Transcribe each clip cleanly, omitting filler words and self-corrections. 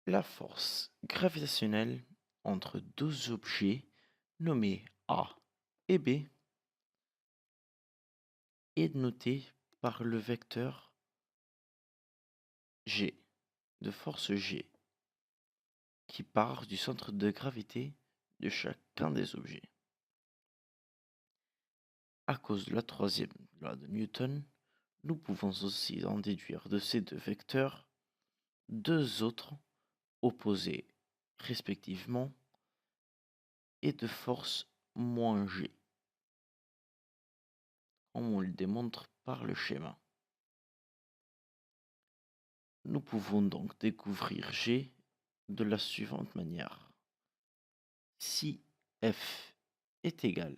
La force gravitationnelle entre deux objets nommés A et B est notée par le vecteur G, de force G, qui part du centre de gravité de chacun des objets. À cause de la troisième loi de Newton, nous pouvons aussi en déduire de ces deux vecteurs deux autres opposés respectivement et de force moins G, comme on le démontre par le schéma. Nous pouvons donc découvrir G de la suivante manière. Si F est égal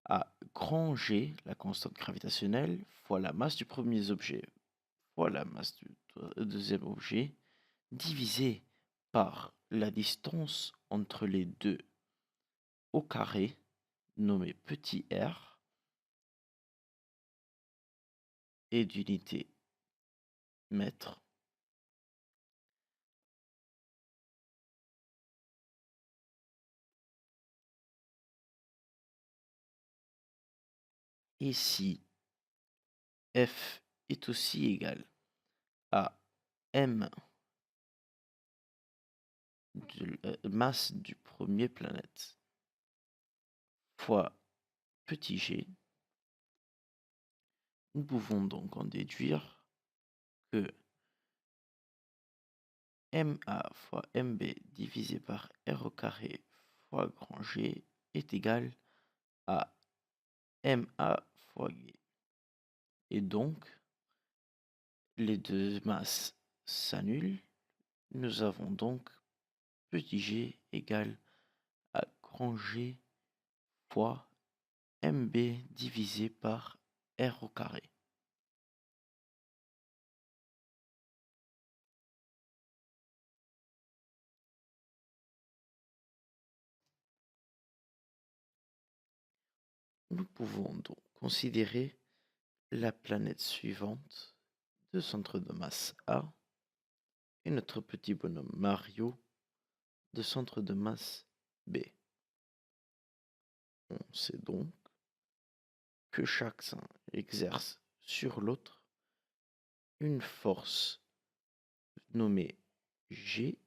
à grand G, la constante gravitationnelle, fois la masse du premier objet, fois la masse du deuxième objet, divisé par la distance entre les deux au carré, nommé petit r, et d'unité mètre, et si F est aussi égal à m de la masse du premier planète fois petit g, nous pouvons donc en déduire que MA fois MB divisé par R au carré fois grand G est égal à MA fois G. Et donc, les deux masses s'annulent. Nous avons donc petit g égale à grand G fois MB divisé par R au carré. Nous pouvons donc considérer la planète suivante de centre de masse A et notre petit bonhomme Mario de centre de masse B. On sait donc que chacun exerce sur l'autre une force nommée G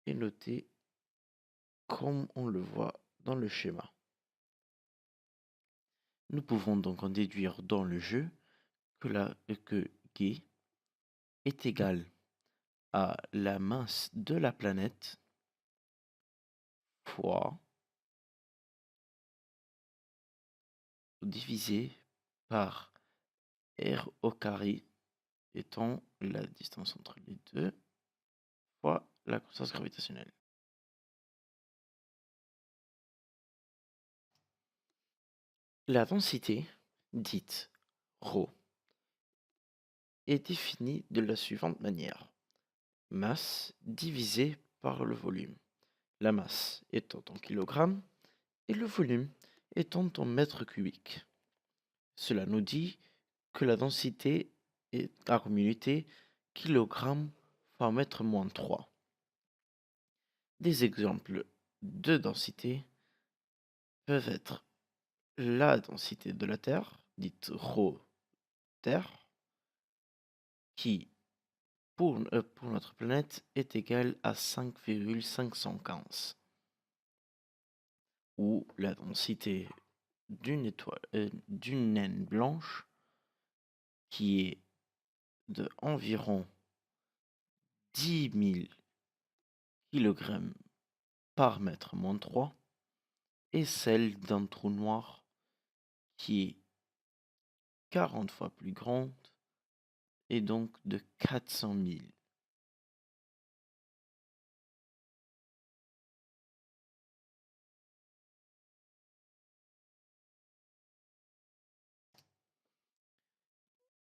et notée comme on le voit dans le schéma. Nous pouvons donc en déduire dans le jeu que G est égal à la masse de la planète fois divisé par R au carré étant la distance entre les deux fois la constante gravitationnelle. La densité, dite ρ, est définie de la suivante manière. Masse divisée par le volume. La masse étant en kilogrammes et le volume étant en mètres cubiques. Cela nous dit que la densité est comme unité kilogramme par mètre moins 3. Des exemples de densité peuvent être la densité de la Terre, dite ρ Terre, qui pour notre planète est égale à 5,515, ou la densité d'une naine blanche qui est de environ 10 000 kg par mètre moins 3, et celle d'un trou noir qui est 40 fois plus grande et donc de 400 000.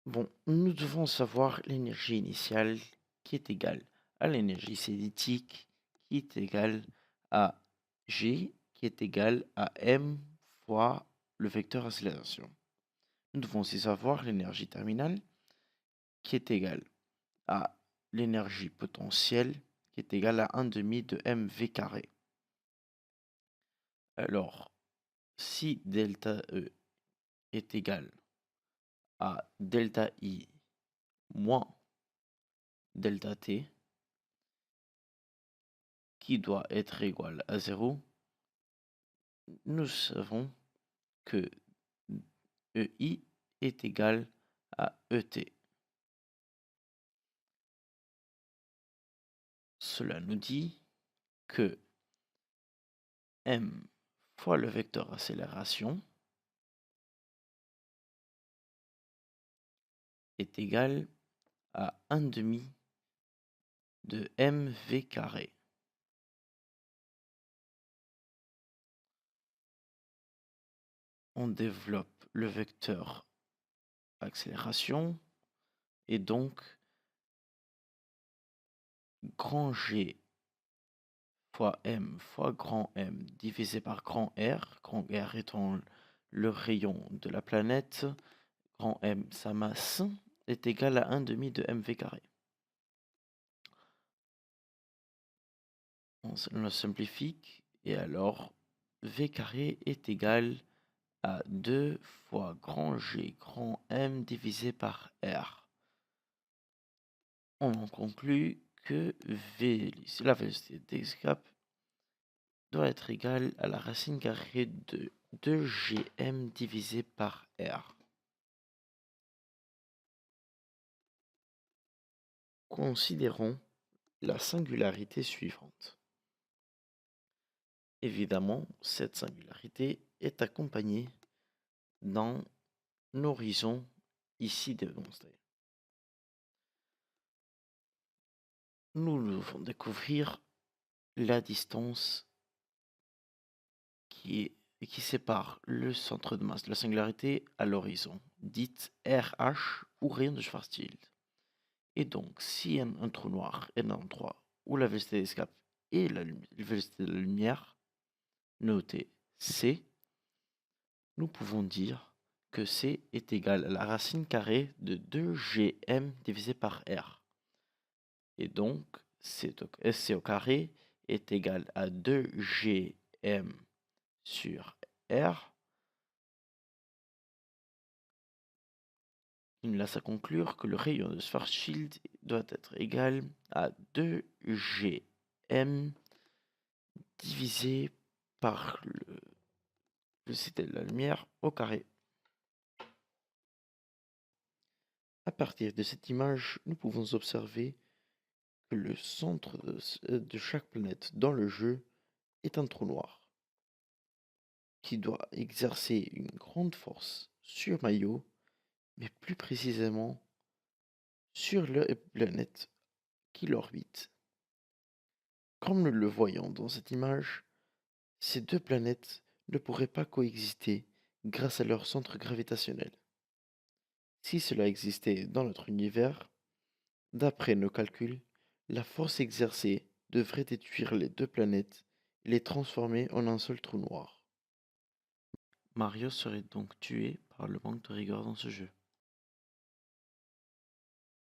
Bon, nous devons savoir l'énergie initiale qui est égale à l'énergie cinétique qui est égale à G qui est égal à M fois le vecteur accélération. Nous devons aussi savoir l'énergie terminale qui est égale à l'énergie potentielle qui est égale à 1/2 de mv carré. Alors, si delta E est égal à delta I moins delta T, qui doit être égal à 0, nous savons que EI est égal à ET. Cela nous dit que m fois le vecteur accélération est égal à 1/2 de mv carré. On développe le vecteur accélération et donc grand G fois m fois grand M divisé par grand R étant le rayon de la planète, grand M sa masse, est égal à 1/2 de mv carré. On le simplifie et alors v carré est égal à 2 fois grand G grand M divisé par R. On en conclut que la vélocité d'escape doit être égale à la racine carrée de 2gm divisé par R. Considérons la singularité suivante. Évidemment, cette singularité est accompagnée d'un horizon ici démontré. Nous devons découvrir la distance qui sépare le centre de masse de la singularité à l'horizon, dite RH ou rayon de Schwarzschild. Et donc, si un trou noir est un endroit où la vélocité d'escape et la vélocité de la lumière, notée C, nous pouvons dire que C est égal à la racine carrée de 2gm divisé par R. Et donc, C au carré est égal à 2gm sur R. Il nous laisse à conclure que le rayon de Schwarzschild doit être égal à 2gm divisé par le vélocité de la lumière au carré. À partir de cette image, nous pouvons observer que le centre de chaque planète dans le jeu est un trou noir qui doit exercer une grande force sur Mayo, mais plus précisément sur la planète qui l'orbite. Comme nous le voyons dans cette image, ces deux planètes ne pourraient pas coexister grâce à leur centre gravitationnel. Si cela existait dans notre univers, d'après nos calculs, la force exercée devrait détruire les deux planètes et les transformer en un seul trou noir. Mario serait donc tué par le manque de rigueur dans ce jeu.